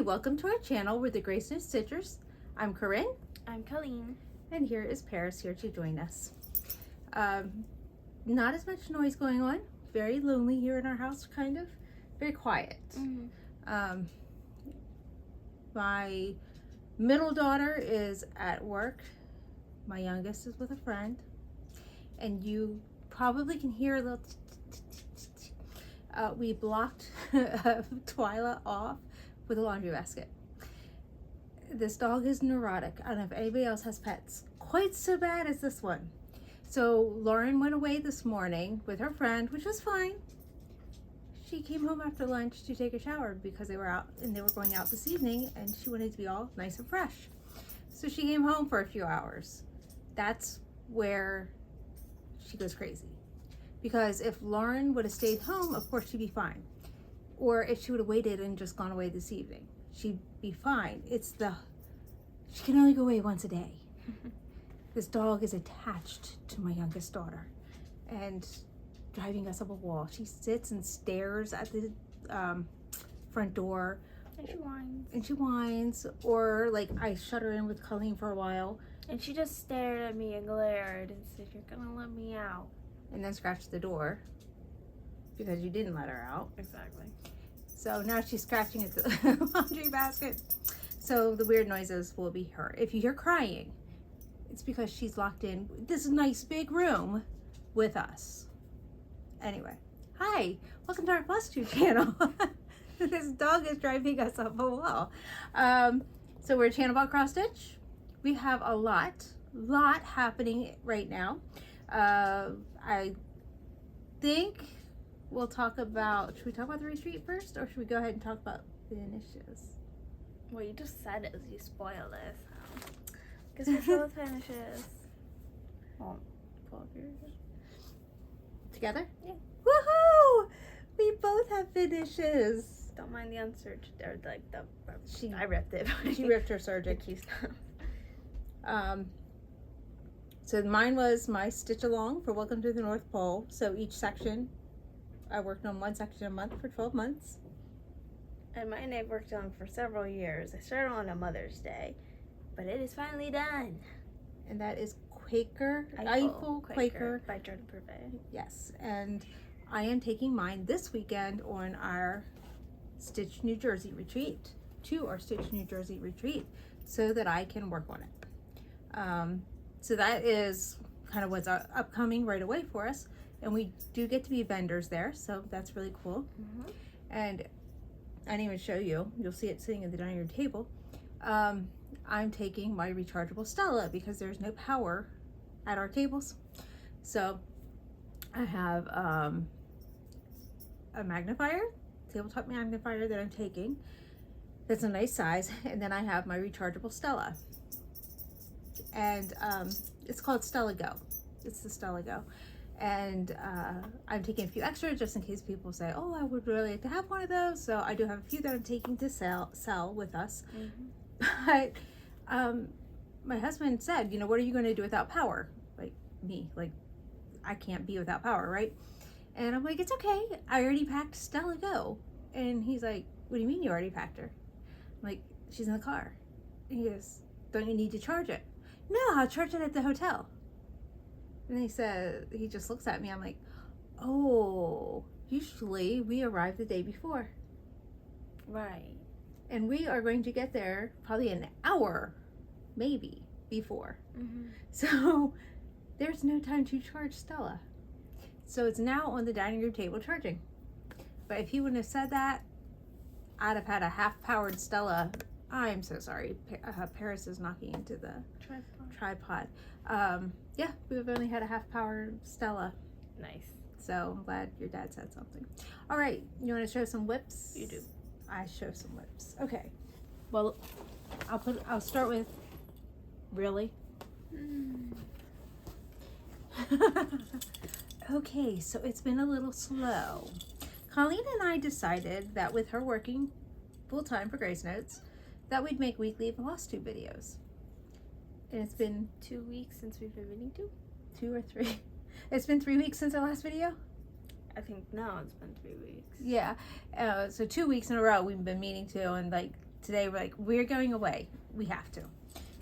welcome to our channel. We're the Grace Notes Stitchers. I'm Corinne. I'm Colleen. And here is Paris here to join us. Not as much noise going on. Very lonely here in our house, kind of. Very quiet. My middle daughter is at work. My youngest is with a friend. And you probably can hear a little we blocked Twyla off with a laundry basket. This dog is neurotic. I don't know if anybody else has pets quite so bad as this one. So Lauren went away this morning with her friend, which was fine. She came home after lunch to take a shower because they were out and they were going out this evening, and she wanted to be all nice and fresh. So she came home for a few hours. That's where she goes crazy. Because if Lauren would have stayed home, of course she'd be fine. Or if she would have waited and just gone away this evening, she'd be fine. She can only go away once a day. This dog is attached to my youngest daughter and driving us up a wall. She sits and stares at the front door. And she whines. And she whines. Or like I shut her in with Colleen for a while. And she just stared at me and glared and said, "You're gonna let me out." And then scratched the door because you didn't let her out. Exactly. So now she's scratching at the laundry basket. So the weird noises will be her. If you hear crying, it's because she's locked in this nice big room with us. Anyway, hi, welcome to our Flosstube channel. This dog is driving us up a wall. So we're a channel about cross stitch. We have a lot happening right now. I think we'll talk about, should we talk about the retreat first, or should we go ahead and talk about the initiatives? Well, you just said it, you spoiled it, so. Because we're still with finishes. Well, pull up yours. Together? Yeah. Woohoo! We both have finishes. Don't mind the unsearched, or like I I ripped it. She ripped her sergeant. So mine was my stitch along for Welcome to the North Pole. So each section, I worked on one section a month for 12 months. And mine I've worked on for several years. I started on a Mother's Day, but it is finally done. And that is Quaker, Eiffel Quaker by Jordan Purvey. Yes, and I am taking mine this weekend on our Stitch New Jersey retreat, so that I can work on it. So that is kind of what's upcoming right away for us. And we do get to be vendors there, so that's really cool. And I didn't even show you. You'll see it sitting at the dining room table. I'm taking my rechargeable Stella because there's no power at our tables. So I have a magnifier, tabletop magnifier that I'm taking. That's a nice size. And then I have my rechargeable Stella. And it's called Stella Go. It's the Stella Go. And I'm taking a few extra just in case people say, oh, I would really like to have one of those. So I do have a few that I'm taking to sell with us. But my husband said, you know, what are you going to do without power? Like me, like I can't be without power, right? And I'm like, it's okay. I already packed Stella Go. And he's like, what do you mean you already packed her? I'm like, she's in the car. And he goes, don't you need to charge it? No, I'll charge it at the hotel. And he said, he just looks at me. I'm like, oh, usually we arrive the day before. Right. And we are going to get there probably an hour, maybe, before. So there's no time to charge Stella. So it's now on the dining room table charging. But if he wouldn't have said that, I'd have had a half-powered Stella. I'm so sorry. Paris is knocking into the tripod. Yeah, we've only had a half-powered Stella. Nice. So I'm glad your dad said something. All right, you want to show some whips? You do. I show some whips. Okay. Well, I'll start with, really? Okay, so it's been a little slow. Colleen and I decided that with her working full-time for Grace Notes, that we'd make weekly Flosstube videos. And it's been 2 weeks since we've been meeting to. 2 or 3. It's been 3 weeks since our last video? I think now it's been 3 weeks. Yeah. So 2 weeks in a row we've been meaning to, and like today we're like, we're going away. We have to.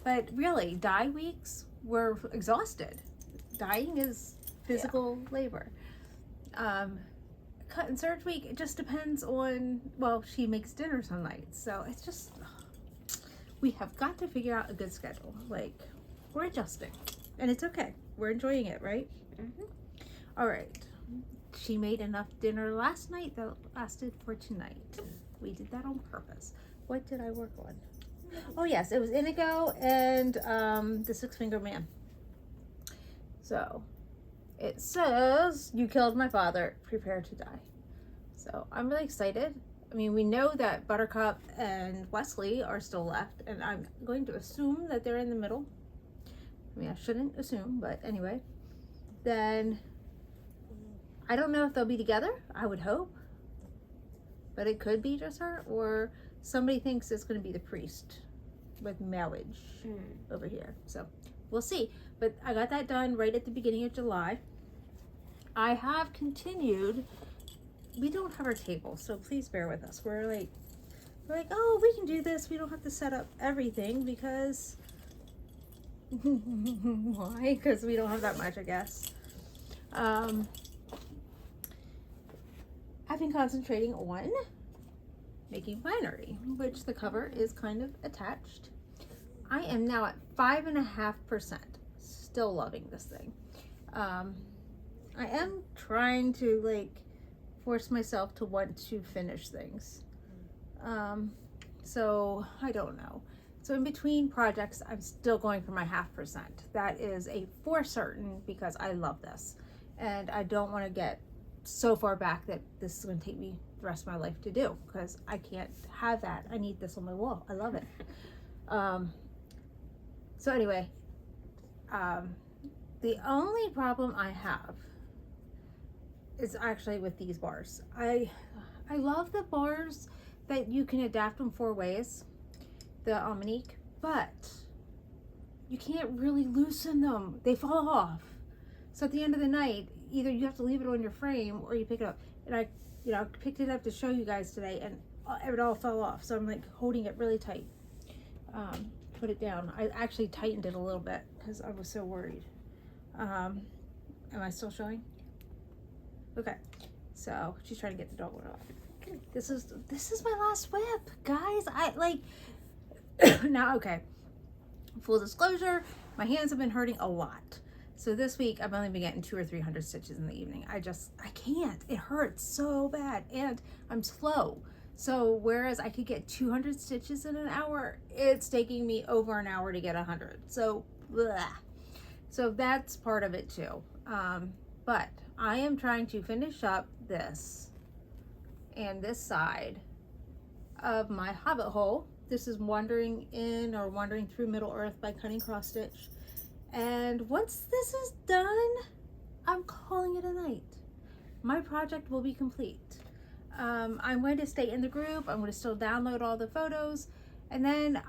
But really, dye weeks, we're exhausted. Dyeing is physical labor. Cut and serge week, it just depends on, well, she makes dinner some nights. So it's just, we have got to figure out a good schedule. Like, we're adjusting. And it's okay. We're enjoying it, right? Mm-hmm. All right. She made enough dinner last night that lasted for tonight. We did that on purpose. What did I work on? Oh yes, it was Indigo and the Six Finger Man. So it says, you killed my father, prepare to die. So I'm really excited. I mean, we know that Buttercup and Wesley are still left, and I'm going to assume that they're in the middle. I mean, I shouldn't assume, but anyway. Then I don't know if they'll be together. I would hope. But it could be just her, or somebody thinks it's going to be the priest with marriage over here. So we'll see. But I got that done right at the beginning of July. I have continued. We don't have our table, so please bear with us. We're like, oh, we can do this. We don't have to set up everything because why? Because we don't have that much, I guess. I've been concentrating on making finery, which the cover is kind of attached. I am now at 5.5%. Still loving this thing. I am trying to like force myself to want to finish things. So I don't know. So in between projects, I'm still going for my 0.5%. That is a for certain because I love this. And I don't want to get so far back that this is going to take me the rest of my life to do because I can't have that. I need this on my wall. I love it. So anyway, the only problem I have is actually with these bars. I love the bars that you can adapt them 4 ways, the Almanique, but you can't really loosen them. They fall off. So at the end of the night, either you have to leave it on your frame or you pick it up. And I picked it up to show you guys today and it all fell off. So I'm like holding it really tight. Put it down. I actually tightened it a little bit because I was so worried. Am I still showing? Okay. So she's trying to get the dog one off. This is my last whip, guys. I like now. Okay. Full disclosure, my hands have been hurting a lot. So this week I've only been getting 200 or 300 stitches in the evening. I can't. It hurts so bad, and I'm slow. So whereas I could get 200 stitches in an hour, it's taking me over an hour to get 100. So, blah. So that's part of it too. But I am trying to finish up this and this side of my hobbit hole. This is Wandering In or Wandering Through Middle Earth by Cunning Cross Stitch. And once this is done, I'm calling it a night. My project will be complete. I'm going to stay in the group. I'm going to still download all the photos. And then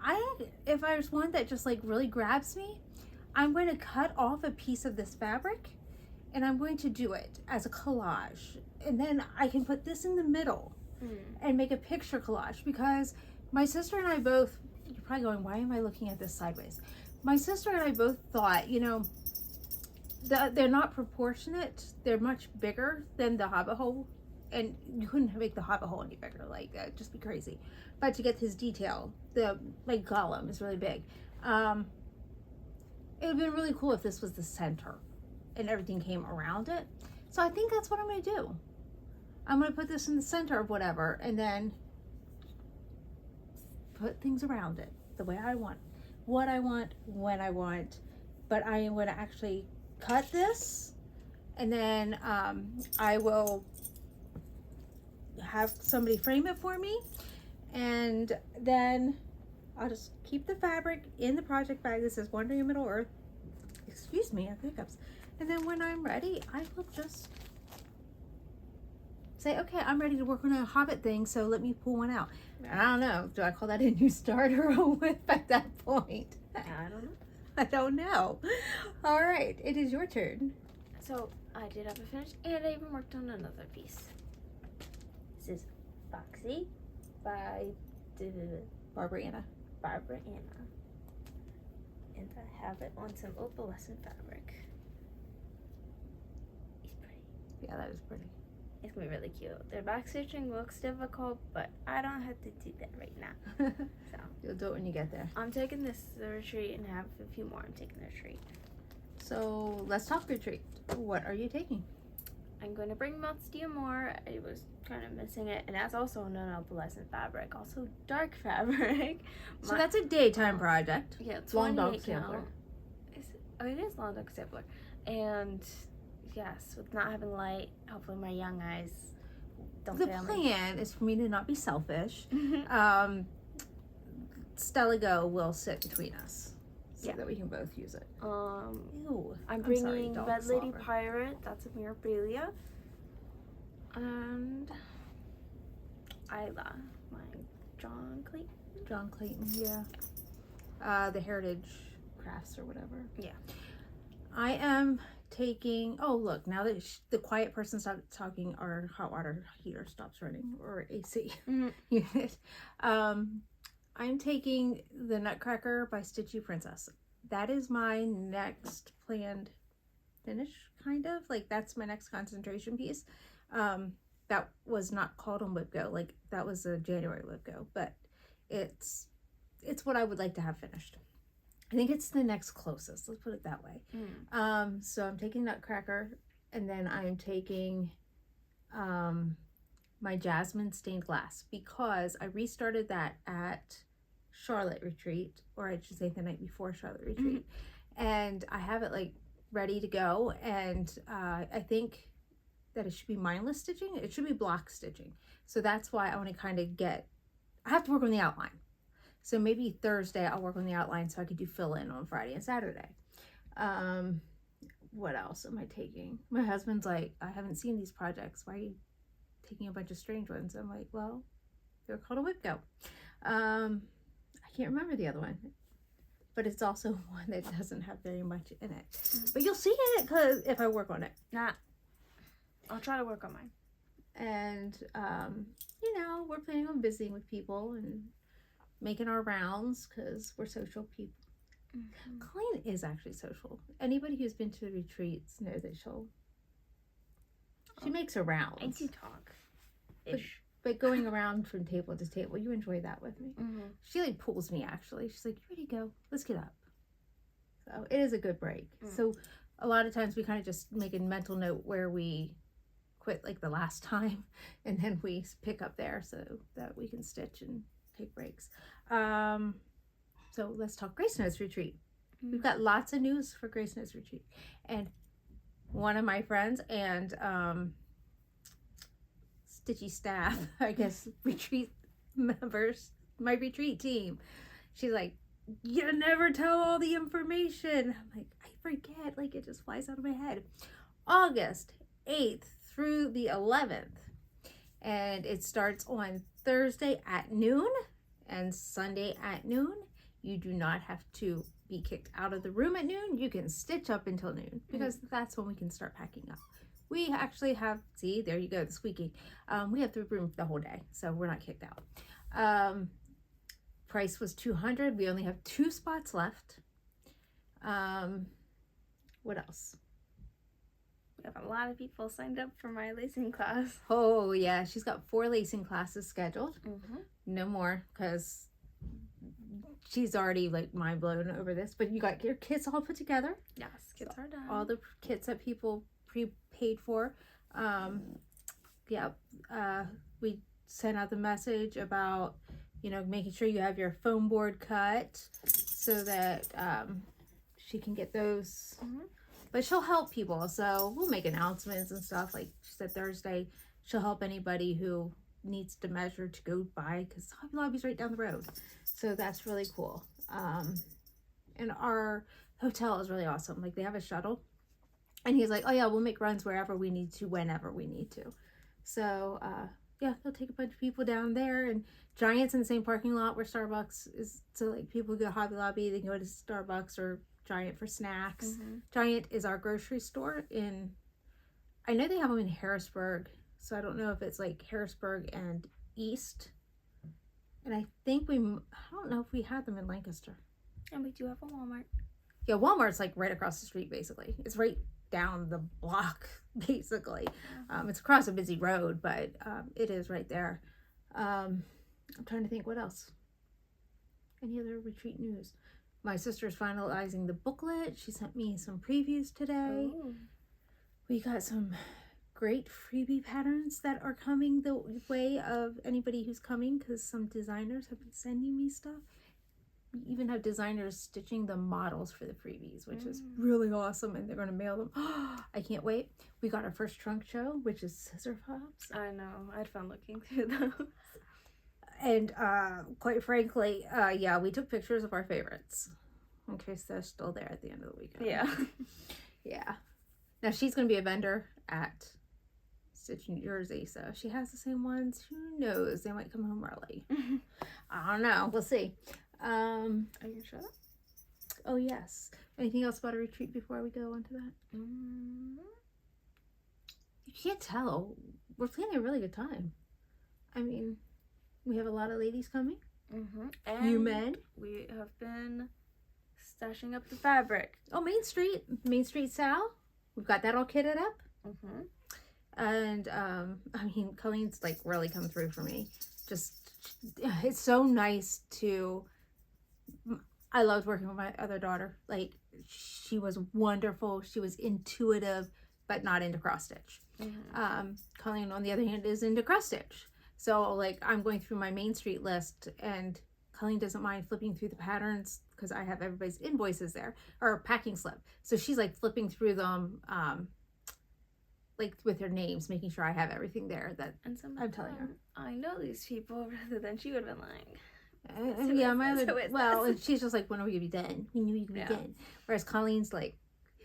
if there's one that just like really grabs me, I'm going to cut off a piece of this fabric and I'm going to do it as a collage. And then I can put this in the middle and make a picture collage because my sister and I both, you're probably going, why am I looking at this sideways? My sister and I both thought, they're not proportionate. They're much bigger than the hobbit hole. And you couldn't make the hobbit hole any bigger, like that, just be crazy. But to get his detail, the like Gollum is really big. It would have been really cool if this was the center and everything came around it. So I think that's what I'm going to do. I'm going to put this in the center of whatever and then put things around it the way I want, what I want, when I want. But I am going to actually cut this and then I will have somebody frame it for me, and then I'll just keep the fabric in the project bag that says Wandering in Middle Earth. Excuse me, I have hiccups. And then when I'm ready, I will just say, okay, I'm ready to work on a hobbit thing, so let me pull one out. And I don't know, do I call that a new start or a whip at that point? I don't know. I don't know. All right, it is your turn. So I did have it finished, and I even worked on another piece. This is Foxy by Barbara Anna. Barbara Anna. And I have it on some opalescent fabric. It's pretty. Yeah, that is pretty. It's gonna be really cute. The back stitching looks difficult, but I don't have to do that right now. So You'll do it when you get there. I'm taking this to the retreat and have a few more I'm taking the retreat. So let's talk retreat. What are you taking? I'm going to bring Mount Steel more. I was kind of missing it, and that's also non-opalescent fabric, also dark fabric. So that's a daytime project. Yeah, it's Long 28 dog sampler. count. It is long dog sampler, and yes, with not having light, hopefully my young eyes don't The fail me. plan is for me to not be selfish. Mm-hmm. Stella Go will sit between us so Yeah. that we can both use it. I'm sorry, bringing dog Red Lady slobber. Pirate. That's a Mirabilia, and Isla, my John Clayton. John Clayton, yeah. The Heritage Crafts or whatever. Yeah. I am taking, oh look, now that the quiet person stopped talking, our hot water heater stops running, or AC Mm-hmm. unit. I'm taking the Nutcracker by Stitchy Princess. That is my next planned finish, kind of. Like, that's my next concentration piece. That was not called on WhipGo. Like, that was a January WhipGo, but it's what I would like to have finished. I think it's the next closest, let's put it that way. So I'm taking Nutcracker, and then I'm taking my Jasmine Stained Glass, because I restarted that at Charlotte Retreat, or I should say the night before Charlotte Retreat, and I have it like ready to go, and I think that it should be mindless stitching. It should be block stitching. So that's why I want to kind of I have to work on the outline. So maybe Thursday I'll work on the outline so I could do fill in on Friday and Saturday. What else am I taking? My husband's like, I haven't seen these projects. Why are you taking a bunch of strange ones? I'm like, well, they're called a WhipGo. I can't remember the other one, but it's also one that doesn't have very much in it. But you'll see it if I work on it. I'll try to work on mine. And, we're planning on visiting with people and making our rounds because we're social people. Colleen is actually social. Anybody who's been to the retreats knows that she makes her rounds. I do talk. But going around from table to table, you enjoy that with me. She like pulls me, actually. She's like, you ready to go? Let's get up. So it is a good break. So a lot of times we kind of just make a mental note where we quit like the last time, and then we pick up there so that we can stitch and take breaks. So let's talk Grace Notes Retreat. We've got lots of news for Grace Notes Retreat. And one of my friends and Stitchy staff, I guess, retreat members, my retreat team, she's like, you never tell all the information. I'm like, I forget, like it just flies out of my head. August 8th through the 11th, and it starts on Thursday at noon and Sunday at noon. You do not have to be kicked out of the room at noon. You can stitch up until noon, because that's when we can start packing up. We actually have, see, there you go, the squeaking. We have the room the whole day, so we're not kicked out. Price was $200. We only have 2 spots left. What else? We have a lot of people signed up for my lacing class. Oh yeah, she's got 4 lacing classes scheduled. No more, because she's already like mind blown over this. But you got your kits all put together. Yes, kits are done. All the kits that people prepaid for. We sent out the message about, making sure you have your foam board cut so that she can get those. But she'll help people, so we'll make announcements and stuff. Like she said, Thursday she'll help anybody who needs to measure to go by, because Hobby Lobby's right down the road. So that's really cool. And our hotel is really awesome. Like, they have a shuttle, and he's like, oh yeah, we'll make runs wherever we need to, whenever we need to. So they'll take a bunch of people down there, and Giant's in the same parking lot where Starbucks is. So like, people go to Hobby Lobby, they can go to Starbucks or Giant for snacks. Giant is our grocery store I know they have them in Harrisburg, so I don't know if it's like Harrisburg and East And I think I don't know if we had them in Lancaster. And we do have a Walmart. Yeah, Walmart's like right across the street, basically. It's right down the block, basically. It's across a busy road, but it is right there. I'm trying to think what else. Any other retreat news? My sister's finalizing the booklet. She sent me some previews today. Ooh. We got some great freebie patterns that are coming the way of anybody who's coming, because some designers have been sending me stuff. We even have designers stitching the models for the freebies, which is really awesome, and they're going to mail them. I can't wait. We got our first trunk show, which is scissor pops. I know. I had fun looking through those. And quite frankly, yeah, we took pictures of our favorites in case they're still there at the end of the weekend. Yeah. Yeah. Now she's going to be a vendor at Stitch New Jersey, so if she has the same ones, who knows? They might come home early. I don't know. We'll see. Are you sure? Oh, yes. Anything else about a retreat before we go on to that? You can't tell. We're planning a really good time. I mean, we have a lot of ladies coming. And You men. we have been stashing up the fabric. Oh, Main Street Sal. We've got that all kitted up. And, I mean, Colleen's, like, really come through for me. Just, it's so nice to... I loved working with my other daughter. Like, she was wonderful. She was intuitive, but not into cross stitch. Colleen, on the other hand, is into cross stitch. So, like, I'm going through my Main Street list, and Colleen doesn't mind flipping through the patterns because I have everybody's invoices there, or packing slip. So she's, like, flipping through them, like, with her names, making sure I have everything there that I'm telling her. I know these people, rather than she would have been like... Yeah, my other, well, and she's just like, when are we gonna be done? We knew you could be done. Whereas Colleen's like,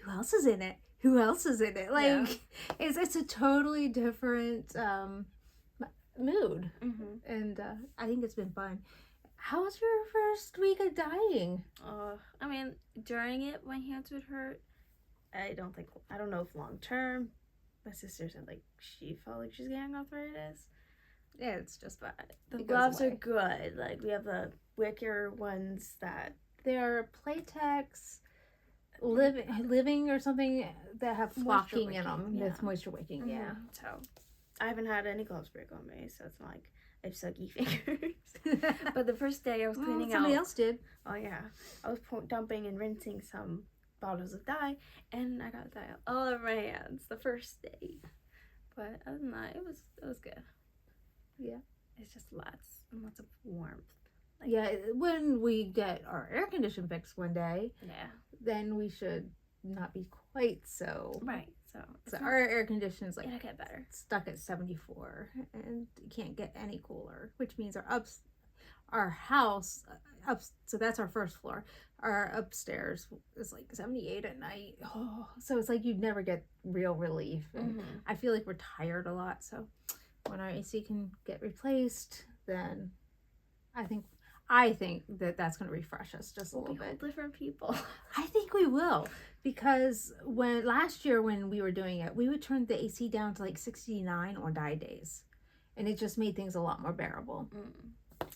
who else is in it? Who else is in it? Like, it's a totally different mood, and I think it's been fun. How was your first week of dyeing? I mean, during it, my hands would hurt. I don't know if long term. My sister said like she felt like she's getting arthritis. Yeah, it's just but the gloves are good. Like, we have the wicker ones that they're Playtex living or something that have flocking in them. That's moisture wicking. Yeah. So I haven't had any gloves break on me, so it's not like I have sucky fingers. But the first day I was cleaning out. Somebody else did. Oh yeah, I was dumping and rinsing some bottles of dye, and I got dye all over my hands the first day. But other than that, it was good. Yeah. It's just lots and lots of warmth. Like, yeah, when we get our air condition fixed one day, then we should not be quite so... Right, so our air condition's like... It'll get better. Stuck at 74, and it can't get any cooler, which means our house, so that's our first floor. Our upstairs is like 78 at night. Oh, so it's like you'd never get real relief. And I feel like we're tired a lot, so... When our AC can get replaced, then I think that that's going to refresh us just a little bit. Different people. I think we will, because last year when we were doing it, we would turn the AC down to like 69 on dye days, and it just made things a lot more bearable.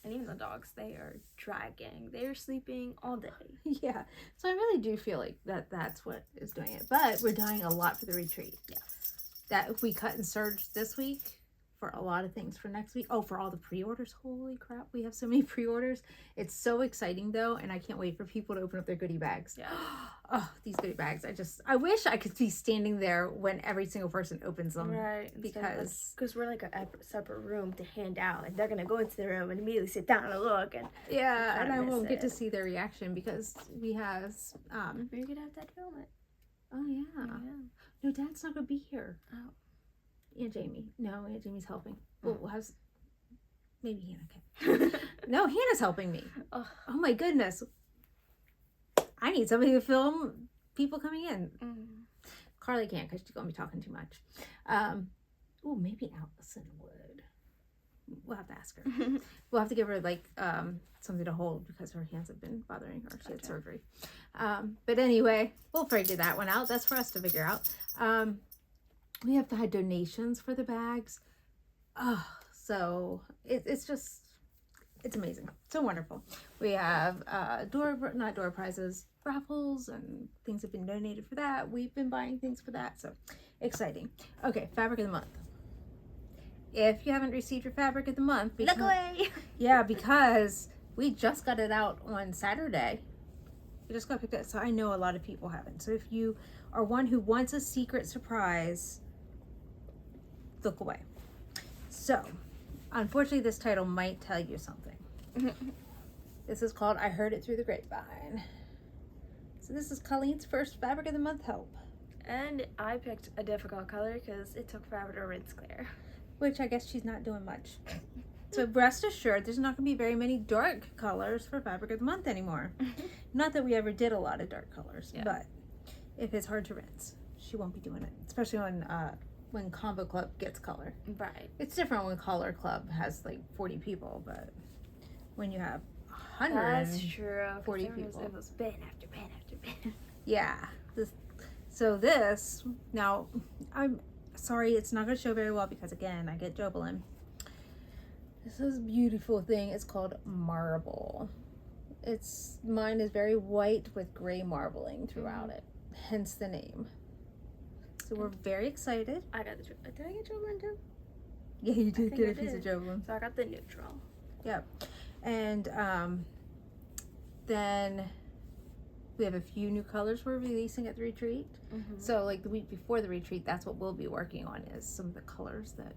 And even the dogs, they are dragging. They are sleeping all day. Yeah, so I really do feel like that's what is doing it. But we're dyeing a lot for the retreat. Yes. That if we cut and surge this week. For a lot of things for next week. Oh, for all the pre-orders. Holy crap, we have so many pre-orders. It's so exciting though, and I can't wait for people to open up their goodie bags. Yeah. Oh, these goodie bags. I wish I could be standing there when every single person opens them. Right. Because we're like a separate room to hand out, and they're gonna go into the room and immediately sit down and look, and I won't get to see their reaction because we have we're gonna have that film it. Oh yeah. No, Dad's not gonna be here. Oh. Aunt Jamie. No, Aunt Jamie's helping. We'll have... Maybe Hannah can. No, Hannah's helping me. Oh my goodness. I need somebody to film people coming in. Carly can't because she's going to be talking too much. Maybe Allison would. We'll have to ask her. We'll have to give her like something to hold because her hands have been bothering her. She had surgery. But anyway, we'll figure that one out. That's for us to figure out. We have to have donations for the bags. So it's just It's amazing. So wonderful. We have not door prizes, raffles, and things have been donated for that. We've been buying things for that. So exciting. Okay, fabric of the month. If you haven't received your fabric of the month, Look away. Yeah, because we just got it out on Saturday. We just got picked up, so I know a lot of people haven't. So if you are one who wants a secret surprise, look away. So, unfortunately, this title might tell you something. This is called I Heard It Through the Grapevine. So this is Colleen's first fabric of the month help. And I picked a difficult color because it took forever to rinse clear. Which I guess she's not doing much. So rest assured, there's not going to be very many dark colors for fabric of the month anymore. Not that we ever did a lot of dark colors, but if it's hard to rinse, she won't be doing it. Especially when Combo Club gets color. Right. It's different when Color Club has like 40 people, but when you have 100, that's true. 40 people. It was bin after bin after bin. Yeah. Now, I'm sorry, it's not going to show very well because, again, I get Jobelan. This is a beautiful thing. It's called Marble. Mine is very white with gray marbling throughout it, hence the name. So we're very excited. I got did I get Jobelan too? Yeah, you did get a piece of Jobelan. So I got the neutral. Yep. And then we have a few new colors we're releasing at the retreat. So like the week before the retreat, that's what we'll be working on, is some of the colors that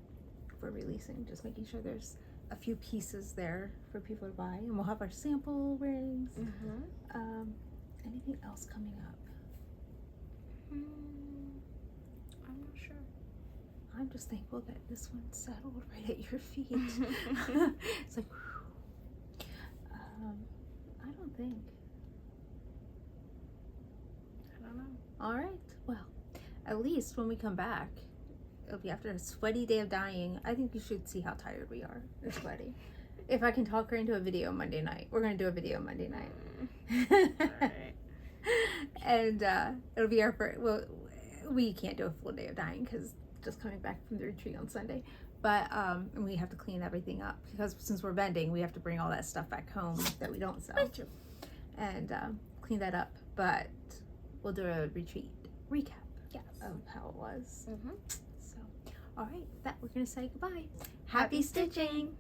we're releasing, just making sure there's a few pieces there for people to buy, and we'll have our sample rings. Anything else coming up? I'm not sure. I'm just thankful that this one settled right at your feet. It's like, whew. I don't think. I don't know. All right. Well, at least when we come back, it'll be after a sweaty day of dyeing. I think you should see how tired we are and sweaty. If I can talk her into a video Monday night, we're going to do a video Monday night. Alright. And it'll be our first, well, we can't do a full day of dyeing because just coming back from the retreat on Sunday. But and we have to clean everything up because since we're vending, we have to bring all that stuff back home that we don't sell. And clean that up. But we'll do a retreat recap of how it was. So, all right, with that, we're going to say goodbye. Happy stitching!